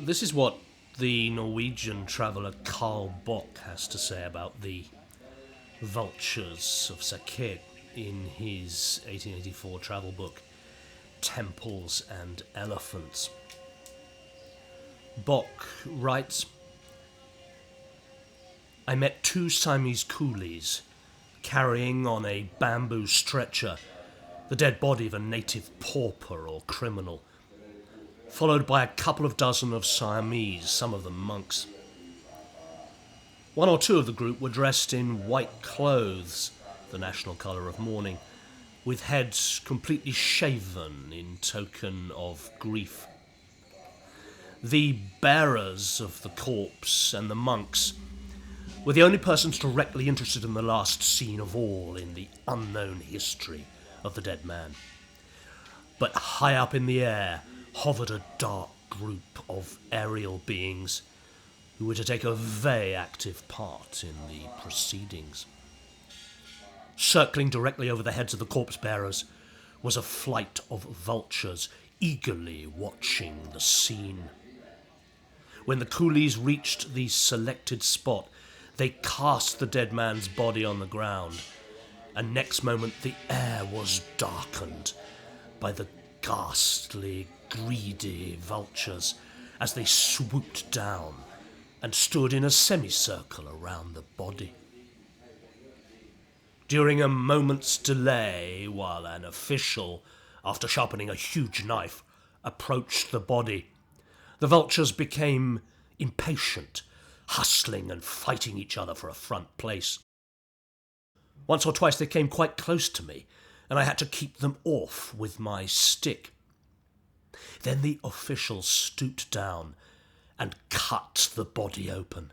This is what the Norwegian traveller Carl Bock has to say about the vultures of Saket in his 1884 travel book, Temples and Elephants. Bock writes, I met two Siamese coolies carrying on a bamboo stretcher the dead body of a native pauper or criminal, followed by a couple of dozen of Siamese, some of them monks. One or two of the group were dressed in white clothes, the national colour of mourning, with heads completely shaven in token of grief. The bearers of the corpse and the monks were the only persons directly interested in the last scene of all in the unknown history of the dead man. But high up in the air hovered a dark group of aerial beings who were to take a very active part in the proceedings. Circling directly over the heads of the corpse bearers was a flight of vultures eagerly watching the scene. When the coolies reached the selected spot, they cast the dead man's body on the ground, and next moment the air was darkened by the ghastly, greedy vultures as they swooped down and stood in a semicircle around the body. During a moment's delay, while an official, after sharpening a huge knife, approached the body, the vultures became impatient, hustling and fighting each other for a front place. Once or twice they came quite close to me, and I had to keep them off with my stick. Then the official stooped down and cut the body open.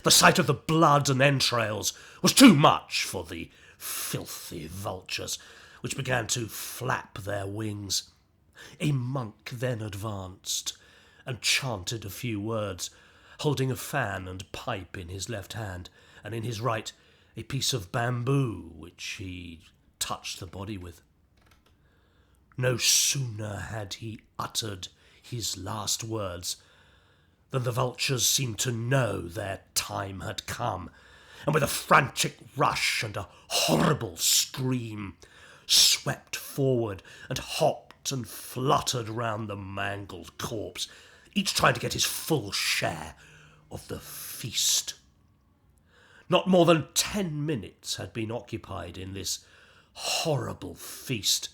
The sight of the blood and entrails was too much for the filthy vultures, which began to flap their wings. A monk then advanced and chanted a few words, holding a fan and pipe in his left hand, and in his right a piece of bamboo which he touched the body with. No sooner had he uttered his last words than the vultures seemed to know their time had come, and with a frantic rush and a horrible scream swept forward and hopped and fluttered round the mangled corpse, each trying to get his full share of the feast. Not more than 10 minutes had been occupied in this horrible feast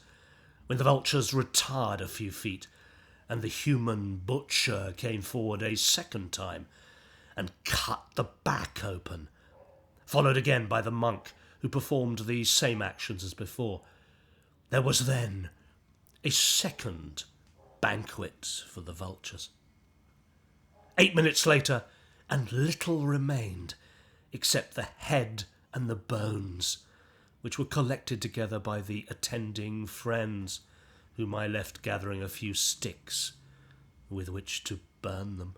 when the vultures retired a few feet and the human butcher came forward a second time and cut the back open, followed again by the monk who performed the same actions as before. There was then a second banquet for the vultures. 8 minutes later, and little remained except the head and the bones, which were collected together by the attending friends, whom I left gathering a few sticks with which to burn them.